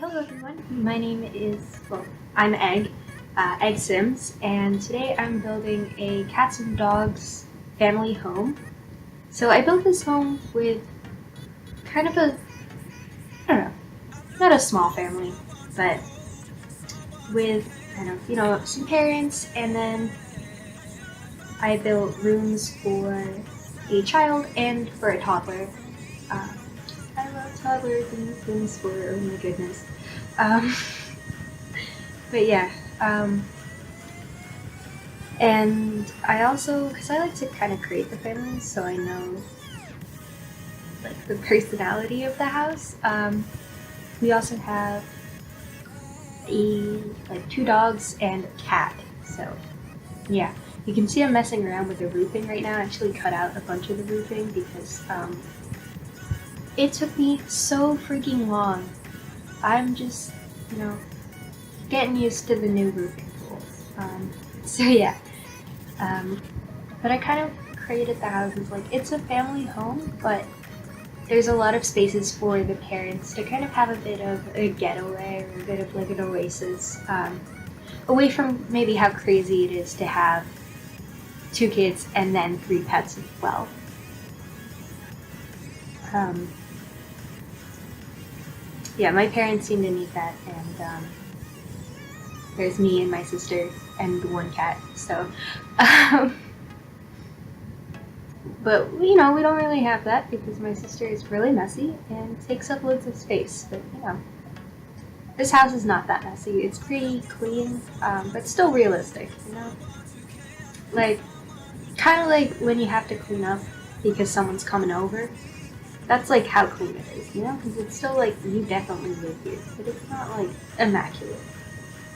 Hello everyone, my name is, I'm Egg, Egg Sims, and today I'm building a cats and dogs family home. So I built this home with kind of I don't know, not a small family, but with some parents, and then I built rooms for a child and for a toddler. Uh, I love toddlers and things for, oh my goodness. Um, but yeah, and I also, because I like to kind of create the families, so I know like the personality of the house. We also have two dogs and a cat. So yeah, you can see I'm messing around with the roofing right now. I actually cut out a bunch of the roofing because it took me so freaking long. I'm just, getting used to the new roofing tools. So yeah, but I kind of created the house as like, it's a family home, but there's a lot of spaces for the parents to kind of have a bit of a getaway or a bit of like an oasis, away from maybe how crazy it is to have 2 kids and then 3 pets as well. Yeah, my parents seem to need that, and there's me and my sister and the 1 cat, so but we don't really have that because my sister is really messy and takes up loads of space. But this house is not that messy. It's pretty clean, but still realistic. Like kind of like when you have to clean up because someone's coming over. That's like how clean it is, because it's still like you definitely live here, but it's not like immaculate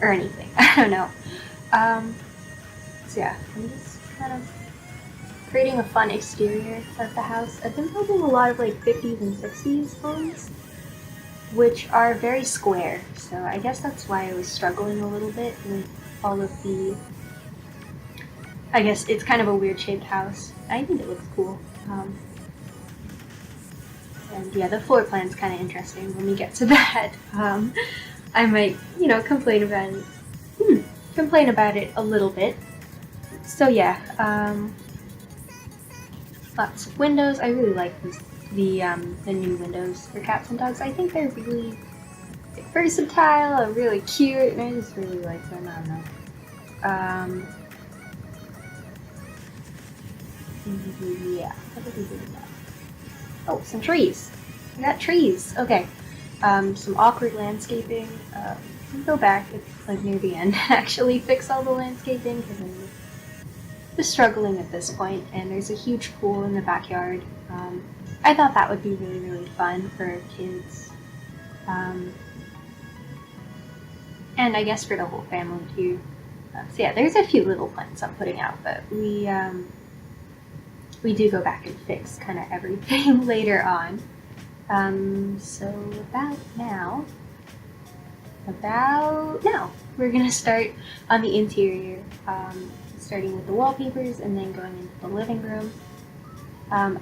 or anything. I don't know. So yeah, I'm just kind of creating a fun exterior of the house. I've been building a lot of like 50s and 60s homes, which are very square, so I guess that's why I was struggling a little bit with all of the, I guess it's kind of a weird shaped house. I think it looks cool. And yeah, the floor plan's kind of interesting. When we get to that, I might, complain about it. Complain about it a little bit. So yeah, lots of windows. I really like the new windows for cats and dogs. I think they're really versatile and really cute, and I just really like them. I don't know. Yeah, what did we do with that? Oh, some trees. I got trees. Okay. Some awkward landscaping. We'll go back at like near the end and actually fix all the landscaping because I'm just struggling at this point. And there's a huge pool in the backyard. I thought that would be really, really fun for kids. And I guess for the whole family too. So yeah, there's a few little plants I'm putting out, but we do go back and fix kind of everything later on. So about now, we're gonna start on the interior, starting with the wallpapers and then going into the living room. I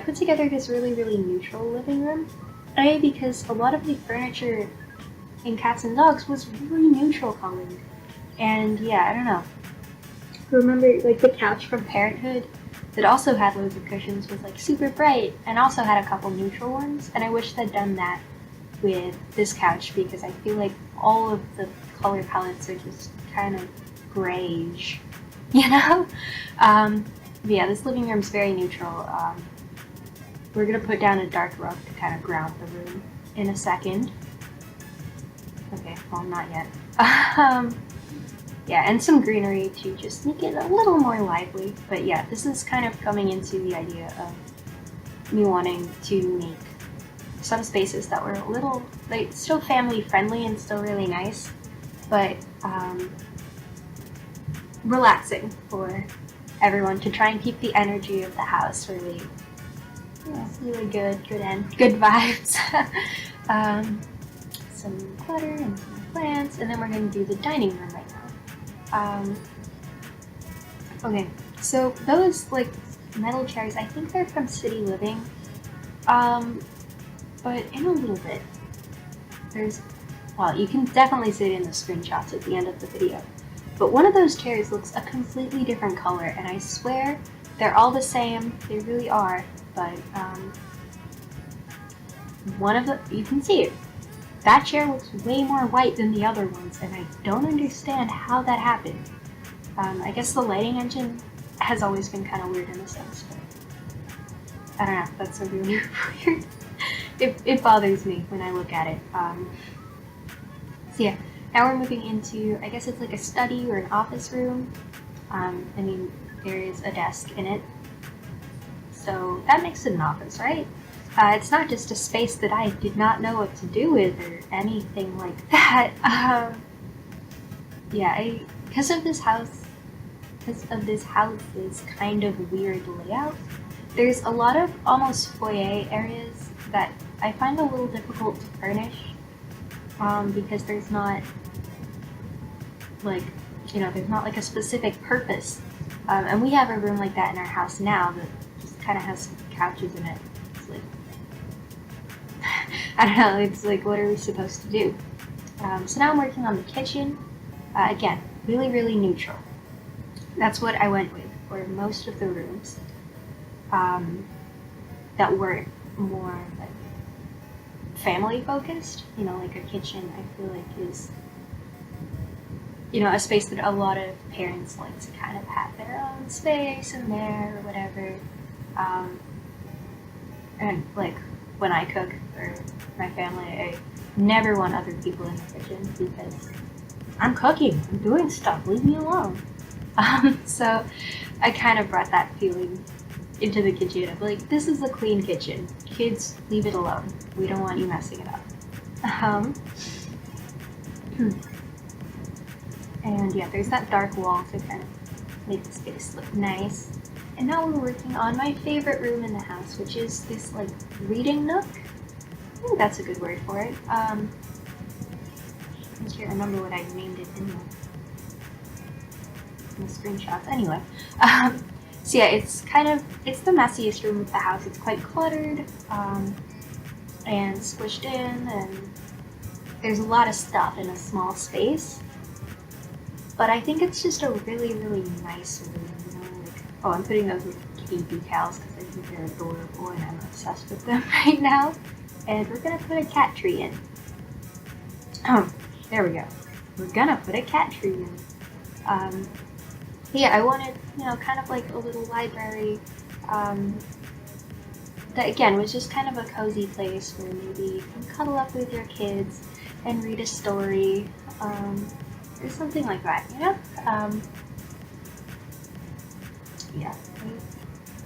put together this really, really neutral living room. Because a lot of the furniture in Cats and Dogs was really neutral colored. And yeah, I don't know. Remember like the couch from Parenthood that also had loads of cushions was like super bright and also had a couple neutral ones, and I wish they'd done that with this couch because I feel like all of the color palettes are just kind of grayish, yeah, this living room's very neutral. We're gonna put down a dark rug to kind of ground the room in a second. Okay, well, not yet. Yeah, and some greenery to just make it a little more lively. But yeah, this is kind of coming into the idea of me wanting to make some spaces that were a little, like, still family friendly and still really nice, but relaxing for everyone to try and keep the energy of the house really, really good vibes. Some clutter and some plants, and then we're going to do the dining room right now. Okay, so those like metal chairs, I think they're from City Living, but in a little bit. well, you can definitely see it in the screenshots at the end of the video. But one of those chairs looks a completely different color, and I swear they're all the same. They really are, but one of the, you can see it. That chair looks way more white than the other ones, and I don't understand how that happened. I guess the lighting engine has always been kind of weird in a sense, but I don't know, that's a really weird, it bothers me when I look at it. So yeah, now we're moving into, I guess it's like a study or an office room. I mean, there is a desk in it, so that makes it an office, right? It's not just a space that I did not know what to do with or anything like that. Yeah, because of this house's kind of weird layout, there's a lot of almost foyer areas that I find a little difficult to furnish, because there's not like, there's not like a specific purpose. And we have a room like that in our house now that just kind of has some couches in it. It's like, I don't know, it's like, what are we supposed to do? So now I'm working on the kitchen. Again, really, really neutral. That's what I went with for most of the rooms that were more like family focused. Like a kitchen, I feel like is, a space that a lot of parents like to kind of have their own space in there or whatever. And like when I cook for my family, I never want other people in the kitchen because I'm cooking, I'm doing stuff, leave me alone. So I kind of brought that feeling into the kitchen of like, this is a clean kitchen. Kids, leave it alone. We don't want you messing it up. And yeah, there's that dark wall to kind of make the space look nice. And now we're working on my favorite room in the house, which is this like reading nook. I think that's a good word for it. I can't remember what I named it in the screenshots. Anyway, so yeah, it's the messiest room of the house. It's quite cluttered and squished in, and there's a lot of stuff in a small space. But I think it's just a really, really nice room. Like, oh, I'm putting those little kitty decals because I think they're adorable, and I'm obsessed with them right now. And we're gonna put a cat tree in. There we go. We're gonna put a cat tree in. Yeah, I wanted, kind of like a little library that, again, was just kind of a cozy place where maybe you can cuddle up with your kids and read a story, or something like that, Yeah,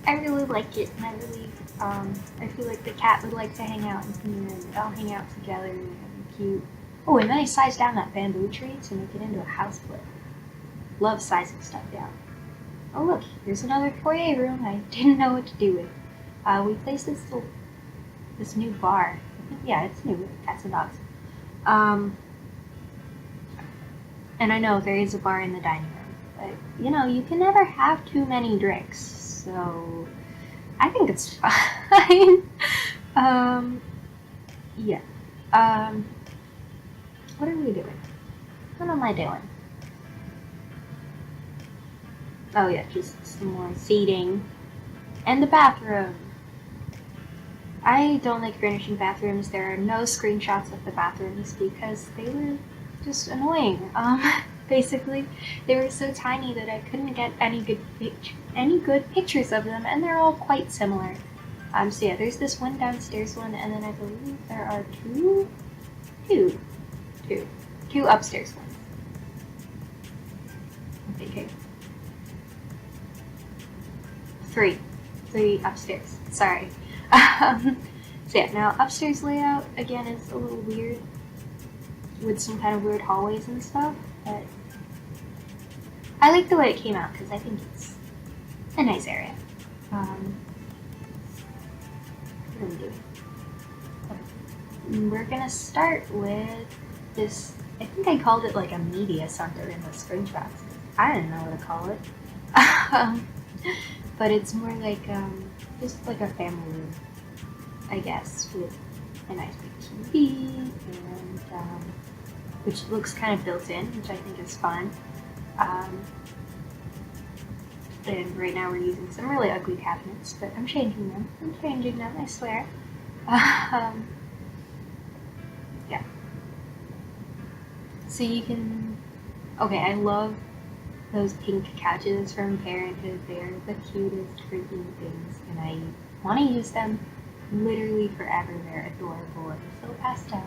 I really like it, and I really, I feel like the cat would like to hang out in here, and we'd all hang out together, and it'd be cute. Oh, and then I sized down that bamboo tree to make it into a house flip. Love sizing stuff down. Oh look, here's another foyer room I didn't know what to do with. We placed this new bar. Yeah, it's new, Cat&Dogs. And I know there is a bar in the dining room, but you can never have too many drinks, so I think it's fine. Yeah. What are we doing? What am I doing? Oh yeah, just some more seating. And the bathroom. I don't like furnishing bathrooms. There are no screenshots of the bathrooms because they were just annoying. Basically, they were so tiny that I couldn't get any good pictures of them, and they're all quite similar. So yeah, there's this one downstairs one, and then I believe there are two upstairs ones. Okay. Three upstairs. Sorry. So yeah, now upstairs layout again is a little weird with some kind of weird hallways and stuff, but I like the way it came out because I think it's a nice area. What are we doing? Okay. We're gonna start with this. I think I called it like a media center in the screenshots. I don't know what to call it. But it's more like just like a family room, I guess, with a nice big TV and which looks kind of built in, which I think is fun. And right now we're using some really ugly cabinets, but I'm changing them. I swear. Yeah. So you can, okay, I love those pink couches from Parenthood. They're the cutest freaking things, and I want to use them literally forever. They're adorable and so pastel.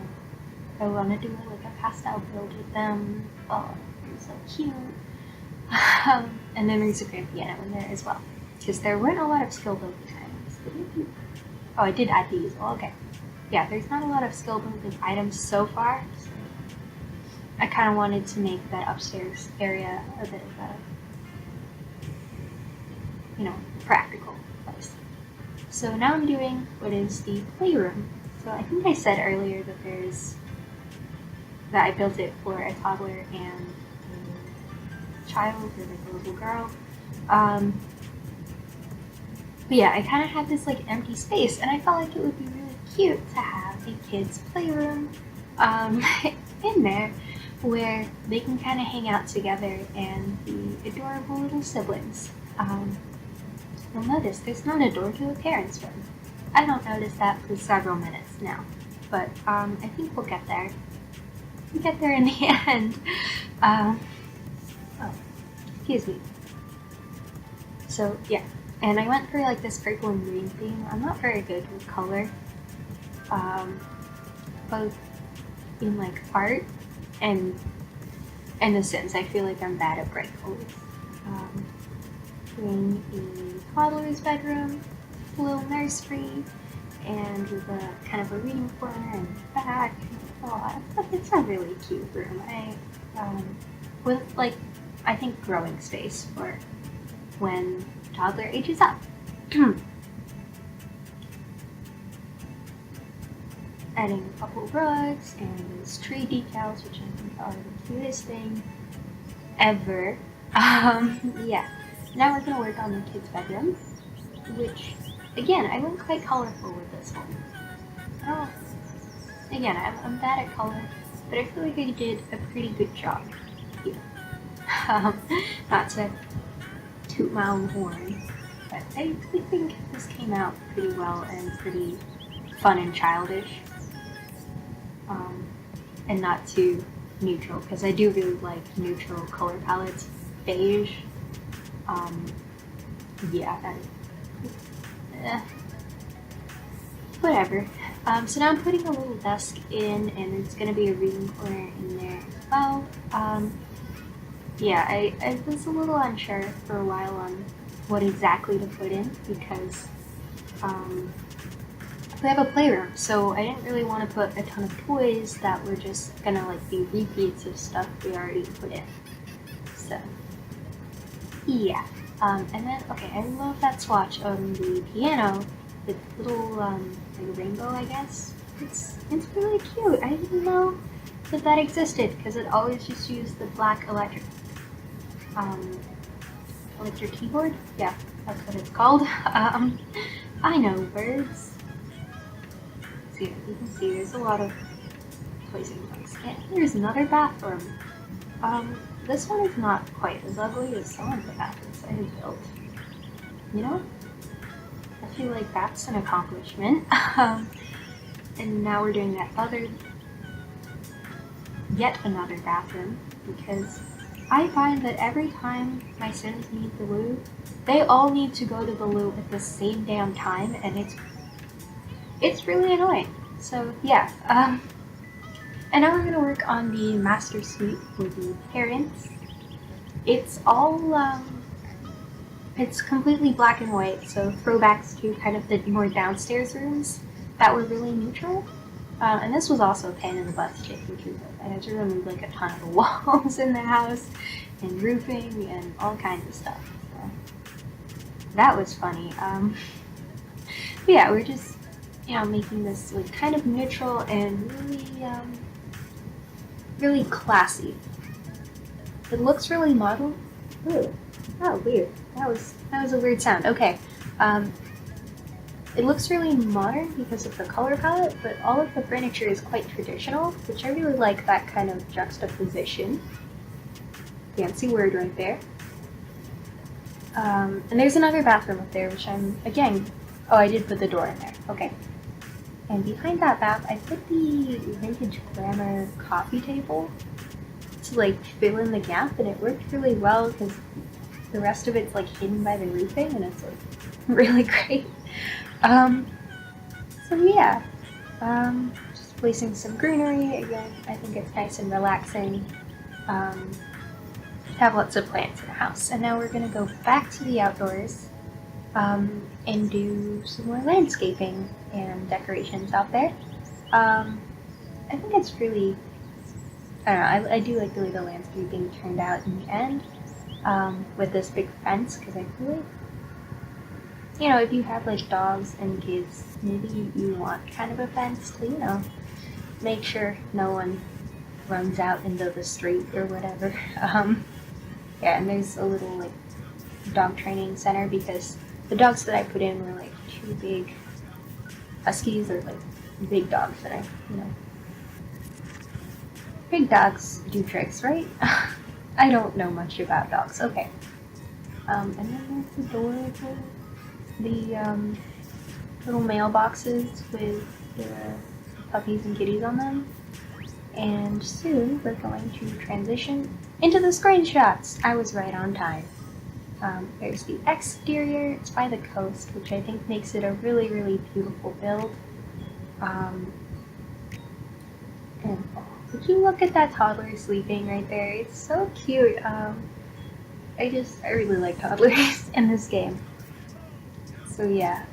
I want to do like a pastel build with them. Oh, they're so cute. And then there's a grand piano in there as well, because there weren't a lot of skill building items. Oh, I did add these. Well, okay. Yeah, there's not a lot of skill building items so far. So I kind of wanted to make that upstairs area a bit of a, you know, practical place. So now I'm doing what is the playroom. So I think I said earlier that I built it for a toddler and a child, or like a little girl. But yeah, I kind of had this like empty space, and I felt like it would be really cute to have a kid's playroom in there, where they can kind of hang out together and be adorable little siblings. You'll notice there's not a door to the parents' room. I don't notice that for several minutes now, but I think we'll get there. We'll get there in the end. Oh, excuse me. So yeah, and I went for like this purple and green theme. I'm not very good with color, both in like art and in a sense. I feel like I'm bad at bright colors. Doing a toddler's bedroom, a little nursery, and with a kind of a reading corner and back. Oh, it's a really cute room. With like, I think growing space for when toddler ages up. Adding a couple rugs and these tree decals, which I think are the cutest thing ever. Yeah. Now we're gonna work on the kids' bedroom, which, again, I went quite colorful with this one. Oh, again, I'm bad at color, but I feel like I did a pretty good job here. Not to toot my own horn, but I think this came out pretty well and pretty fun and childish, and not too neutral, because I do really like neutral color palettes. Beige, yeah, whatever. So now I'm putting a little desk in, and it's going to be a reading corner in there as well. Yeah, I was a little unsure for a while on what exactly to put in, because we have a playroom, so I didn't really want to put a ton of toys that were just going to like be repeats of stuff we already put in. So yeah, and then, okay, I love that swatch on the piano, the little, like rainbow, I guess. It's really cute. I didn't know that existed, because it always just used the black electric keyboard? Yeah, that's what it's called. I know words. So yeah, you can see there's a lot of toys and books. And here's another bathroom. This one is not quite as ugly as some of the bathrooms I have built. You know? I feel like that's an accomplishment. And now we're doing yet another bathroom, because I find that every time my Sims need the loo, they all need to go to the loo at the same damn time, and it's really annoying. So yeah, and now we're gonna work on the master suite for the parents. It's all, it's completely black and white, so throwbacks to kind of the more downstairs rooms that were really neutral. And this was also a pain in the butt to take pictures of. I had to remove like a ton of the walls in the house, and roofing, and all kinds of stuff. So that was funny. But yeah, we're just, you know, making this like kind of neutral and really, really classy. It looks really model. Ooh. Oh, weird. That was a weird sound. Okay. it looks really modern because of the color palette, but all of the furniture is quite traditional, which I really like that kind of juxtaposition. Fancy word right there. And there's another bathroom up there, which I'm, again, oh, I did put the door in there, okay. And behind that bath, I put the vintage glamour coffee table to like fill in the gap, and it worked really well because the rest of it's like hidden by the roofing, and it's like really great. So yeah, just placing some greenery again. I think it's nice and relaxing. Have lots of plants in the house, and now we're gonna go back to the outdoors and do some more landscaping and decorations out there. I think it's really, I don't know, I do like the way the landscaping turned out in the end with this big fence, because I feel like, you know, if you have like dogs and kids, maybe you want kind of a fence to, you know, make sure no one runs out into the street or whatever. Yeah, and there's a little like dog training center because the dogs that I put in were like 2 big huskies, or like big dogs that you know. Big dogs do tricks, right? I don't know much about dogs. Okay. And then there's the door for the little mailboxes with the puppies and kitties on them. And soon we're going to transition into the screenshots. I was right on time. There's the exterior. It's by the coast, which I think makes it a really, really beautiful build. And oh, would you look at that toddler sleeping right there? It's so cute. I really like toddlers in this game. So yeah,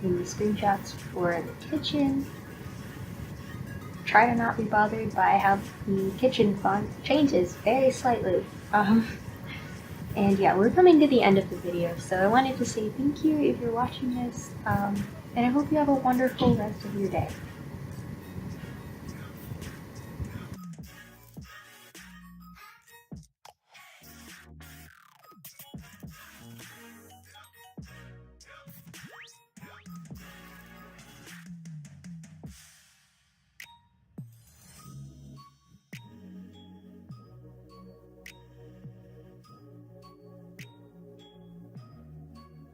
the screenshots for the kitchen. Try to not be bothered by how the kitchen font changes very slightly. And yeah, we're coming to the end of the video, so I wanted to say thank you if you're watching this, and I hope you have a wonderful rest of your day.